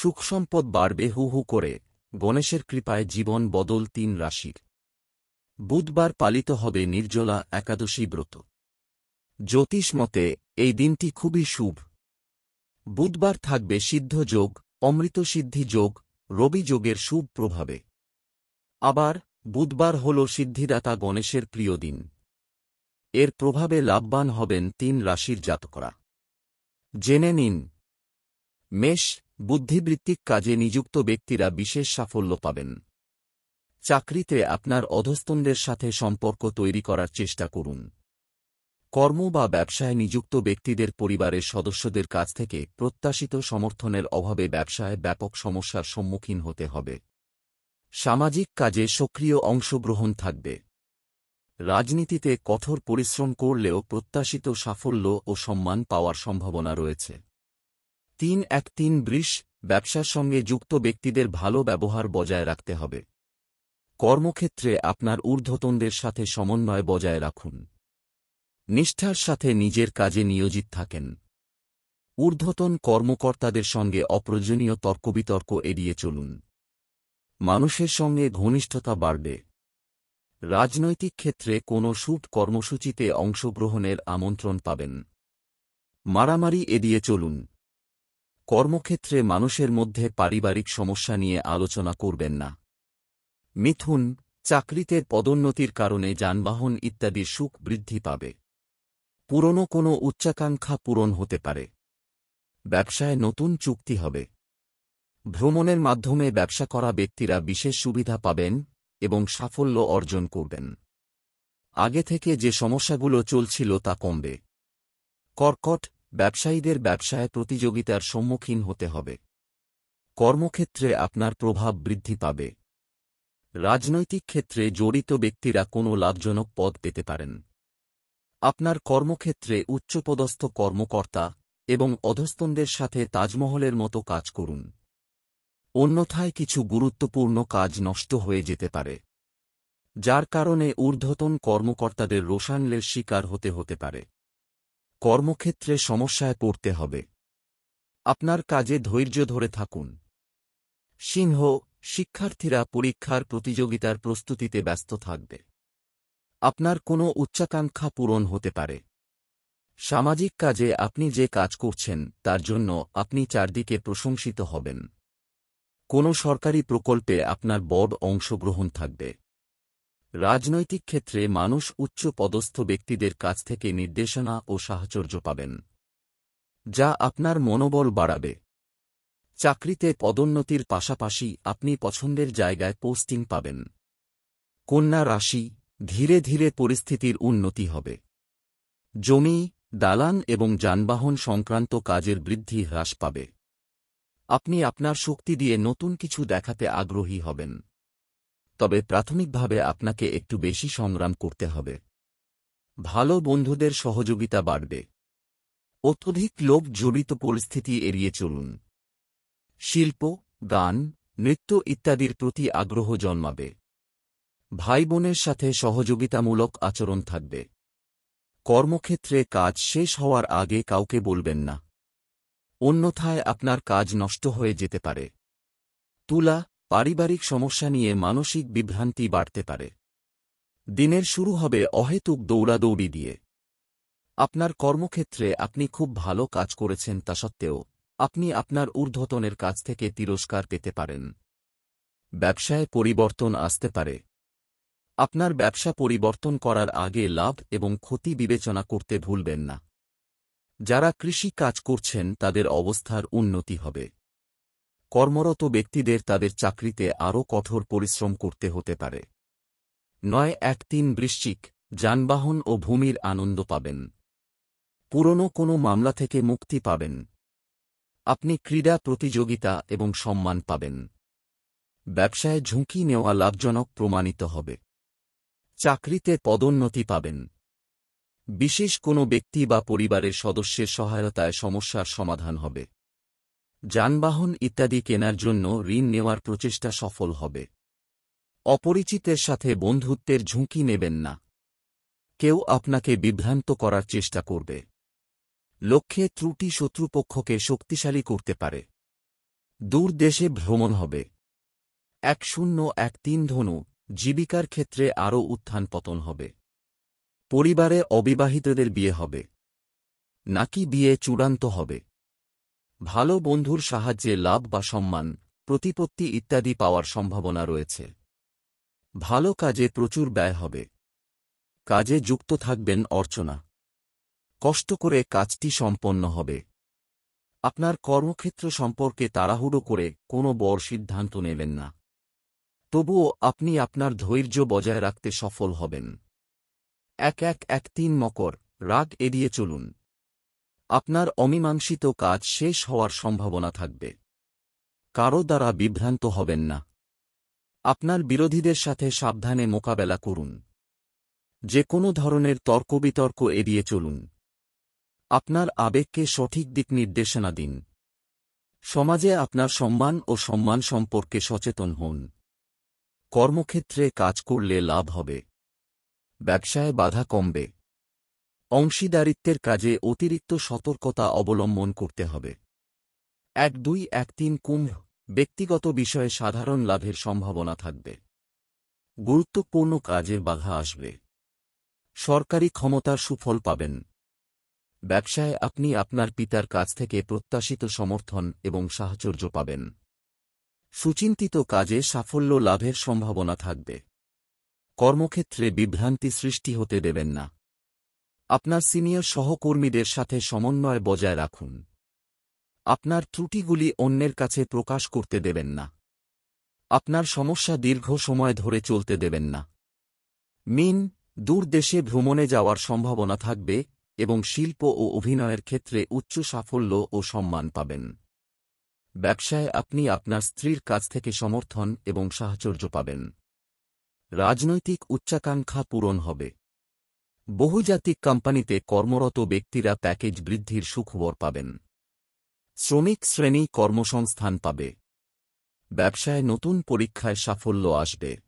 সুখসম্পদ বাড়বে হু হু করে, গণেশের কৃপায় জীবন বদল ৩ রাশির। বুধবার পালিত হবে নির্জলা একাদশী ব্রত। জ্যোতিষ মতে এই দিনটি খুবই শুভ। বুধবার থাকবে সিদ্ধ যোগ, অমৃত সিদ্ধি যোগ, রবি যোগের শুভ প্রভাবে। আবার বুধবার হল সিদ্ধিদাতা গণেশের প্রিয় দিন। এর প্রভাবে লাভবান হবেন ৩ রাশির জাতকরা। জেনে নিন। মেষ, বুদ্ধিবৃত্তিক কাজে নিযুক্ত ব্যক্তিরা বিশেষ সাফল্য পাবেন। চাকরিতে আপনার অধস্তনদের সাথে সম্পর্ক তৈরি করার চেষ্টা করুন। কর্ম বা ব্যবসায় নিযুক্ত ব্যক্তিদের পরিবারের সদস্যদের কাছ থেকে প্রত্যাশিত সমর্থনের অভাবে ব্যবসায় ব্যাপক সমস্যার সম্মুখীন হতে হবে। সামাজিক কাজে সক্রিয় অংশগ্রহণ থাকবে। রাজনীতিতে কঠোর পরিশ্রম করলেও প্রত্যাশিত সাফল্য ও সম্মান পাওয়ার সম্ভাবনা রয়েছে। ৩-১-৩ বৃষ, ব্যবসার সঙ্গে যুক্ত ব্যক্তিদের ভালো ব্যবহার বজায় রাখতে হবে। কর্মক্ষেত্রে আপনার ঊর্ধ্বতনদের সাথে সমন্বয় বজায় রাখুন। নিষ্ঠার সাথে নিজের কাজে নিয়োজিত থাকেন। ঊর্ধ্বতন কর্মকর্তাদের সঙ্গে অপ্রয়োজনীয় তর্কবিতর্ক এড়িয়ে চলুন। মানুষের সঙ্গে ঘনিষ্ঠতা বাড়বে। রাজনৈতিক ক্ষেত্রে কোনো শুভ কর্মসূচিতে অংশগ্রহণের আমন্ত্রণ পাবেন। মারামারি এড়িয়ে চলুন। কর্মক্ষেত্রে মানুষের মধ্যে পারিবারিক সমস্যা নিয়ে আলোচনা করবেন না। মিথুন, চাকরিতে পদোন্নতির কারণে যানবাহন ইত্যাদির সুখ বৃদ্ধি পাবে। পুরনো কোনো উচ্চাকাঙ্ক্ষা পূরণ হতে পারে। ব্যবসায় নতুন চুক্তি হবে। ভ্রমণের মাধ্যমে ব্যবসা করা ব্যক্তিরা বিশেষ সুবিধা পাবেন এবং সাফল্য অর্জন করবেন। আগে থেকে যে সমস্যাগুলো চলছিল তা কমবে। কর্কট, ব্যবসায়ীদের ব্যবসায় প্রতিযোগিতার সম্মুখীন হতে হবে। কর্মক্ষেত্রে আপনার প্রভাব বৃদ্ধি পাবে। রাজনৈতিক ক্ষেত্রে জড়িত ব্যক্তিরা কোনো লাভজনক পদ পেতে পারেন। আপনার কর্মক্ষেত্রে উচ্চপদস্থ কর্মকর্তা এবং অধস্তনদের সাথে তাজমহলের মতো কাজ করুন। অন্যথায় কিছু গুরুত্বপূর্ণ কাজ নষ্ট হয়ে যেতে পারে, যার কারণে ঊর্ধ্বতন কর্মকর্তাদের রোষানলের শিকার হতে পারে। কর্মক্ষেত্রে সমস্যায় পড়তে হবে। আপনার কাজে ধৈর্য ধরে থাকুন। সিংহ, শিক্ষার্থীরা পরীক্ষার প্রতিযোগিতার প্রস্তুতিতে ব্যস্ত থাকবে। আপনার কোনো উচ্চাকাঙ্ক্ষা পূরণ হতে পারে। সামাজিক কাজে আপনি যে কাজ করছেন তার জন্য আপনি চারদিকে প্রশংসিত হবেন। কোনো সরকারি প্রকল্পে আপনার বড় অংশগ্রহণ থাকবে। রাজনৈতিক ক্ষেত্রে মানুষ উচ্চ পদস্থ ব্যক্তিদের কাছ থেকে নির্দেশনা ও সাহচর্য পাবেন, যা আপনার মনোবল বাড়াবে। চাকরিতে পদোন্নতির পাশাপাশি আপনি পছন্দের জায়গায় পোস্টিং পাবেন। কন্যা রাশি, ধীরে ধীরে পরিস্থিতির উন্নতি হবে। জমি, দালান এবং যানবাহন সংক্রান্ত কাজের বৃদ্ধি হ্রাস পাবে। আপনি আপনার শক্তি দিয়ে নতুন কিছু দেখাতে আগ্রহী হবেন, তবে প্রাথমিকভাবে আপনাকে একটু বেশি সংগ্রাম করতে হবে। ভালো বন্ধুদের সহযোগিতা বাড়বে। অত্যধিক লোভ জড়িত পরিস্থিতি এড়িয়ে চলুন। শিল্প, গান, নৃত্য ইত্যাদির প্রতি আগ্রহ জন্মাবে। ভাই বোনের সাথে সহযোগিতামূলক আচরণ থাকবে। কর্মক্ষেত্রে কাজ শেষ হওয়ার আগে কাউকে বলবেন না, অন্যথায় আপনার কাজ নষ্ট হয়ে যেতে পারে। তুলা, পারিবারিক সমস্যা নিয়ে মানসিক বিভ্রান্তি বাড়তে পারে। দিনের শুরু হবে অহেতুক দৌড়াদৌড়ি দিয়ে। আপনার কর্মক্ষেত্রে আপনি খুব ভালো কাজ করেছেন তা সত্ত্বেও আপনি আপনার ঊর্ধ্বতনের কাছ থেকে তিরস্কার পেতে পারেন। ব্যবসায় পরিবর্তন আসতে পারে। আপনার ব্যবসা পরিবর্তন করার আগে লাভ এবং ক্ষতি বিবেচনা করতে ভুলবেন না। যারা কৃষি কাজ করছেন তাদের অবস্থার উন্নতি হবে। কর্মরত ব্যক্তিদের তাদের চাকরিতে আরও কঠোর পরিশ্রম করতে হতে পারে। ৯-১-৩ বৃশ্চিক, যানবাহন ও ভূমির আনন্দ পাবেন। পুরনো কোনো মামলা থেকে মুক্তি পাবেন। আপনি ক্রীড়া প্রতিযোগিতা এবং সম্মান পাবেন। ব্যবসায় ঝুঁকি নেওয়া লাভজনক প্রমাণিত হবে। চাকরিতে পদোন্নতি পাবেন। বিশেষ কোনো ব্যক্তি বা পরিবারের সদস্যের সহায়তায় সমস্যার সমাধান হবে। যানবাহন ইত্যাদি কেনার জন্য ঋণ নেওয়ার প্রচেষ্টা সফল হবে। অপরিচিতের সাথে বন্ধুত্বের ঝুঁকি নেবেন না। কেউ আপনাকে বিভ্রান্ত করার চেষ্টা করবে। লক্ষ্যে ত্রুটি শত্রুপক্ষকে শক্তিশালী করতে পারে। দূর দেশে ভ্রমণ হবে। 1013 ধনু, জীবিকার ক্ষেত্রে আরও উত্থান পতন হবে। পরিবারে অবিবাহিতদের বিয়ে হবে, নাকি বিয়ে চূড়ান্ত হবে। ভালো বন্ধুর সাহায্যে লাভ বা সম্মান, প্রতিপত্তি ইত্যাদি পাওয়ার সম্ভাবনা রয়েছে। ভালো কাজে প্রচুর ব্যয় হবে। কাজে যুক্ত থাকবেন অর্চনা। কষ্ট করে কাজটি সম্পন্ন হবে। আপনার কর্মক্ষেত্র সম্পর্কে তাড়াহুড়ো করে কোনো বড় সিদ্ধান্ত নেবেন না। তবুও আপনি আপনার ধৈর্য বজায় রাখতে সফল হবেন। 1113 মকর, রাগ এড়িয়ে চলুন। আপনার অমীমাংসিত কাজ শেষ হওয়ার সম্ভাবনা থাকবে। কারো দ্বারা বিভ্রান্ত হবেন না। আপনার বিরোধীদের সাথে সাবধানে মোকাবেলা করুন। যে কোনো ধরনের তর্কবিতর্ক এড়িয়ে চলুন। আপনার আবেগকে সঠিক দিক নির্দেশনা দিন। সমাজে আপনার সম্মান ও সম্মান সম্পর্কে সচেতন হন। কর্মক্ষেত্রে কাজ করলে লাভ হবে। ব্যবসায় বাধা কমবে। অংশীদারিত্বের কাজে অতিরিক্ত সতর্কতা অবলম্বন করতে হবে। 1213 কুম্ভ, ব্যক্তিগত বিষয়ে সাধারণ লাভের সম্ভাবনা থাকবে। গুরুত্বপূর্ণ কাজে বাধা আসবে। সরকারি ক্ষমতার সুফল পাবেন। ব্যবসায় আপনি আপনার পিতার কাছ থেকে প্রত্যাশিত সমর্থন এবং সাহচর্য পাবেন। সুচিন্তিত কাজে সাফল্য লাভের সম্ভাবনা থাকবে। কর্মক্ষেত্রে বিভ্রান্তি সৃষ্টি হতে দেবেন না। আপনার সিনিয়র সহকর্মীদের সাথে সমন্বয় বজায় রাখুন। আপনার ত্রুটিগুলি অন্যের কাছে প্রকাশ করতে দেবেন না। আপনার সমস্যা দীর্ঘ সময় ধরে চলতে দেবেন না। মীন, দূর দেশে ভ্রমণে যাওয়ার সম্ভাবনা থাকবে এবং শিল্প ও অভিনয়ের ক্ষেত্রে উচ্চ সাফল্য ও সম্মান পাবেন। ব্যবসায় আপনি আপনার স্ত্রীর কাছ থেকে সমর্থন এবং সাহচর্য পাবেন। রাজনৈতিক উচ্চাকাঙ্ক্ষা পূরণ হবে। বহুজাতিক কোম্পানিতে কর্মরত ব্যক্তিরা প্যাকেজ বৃদ্ধির সুখবর পাবেন। শ্রমিক শ্রেণী কর্মসংস্থান পাবে। ব্যবসায় নতুন পরীক্ষায় সাফল্য আসবে।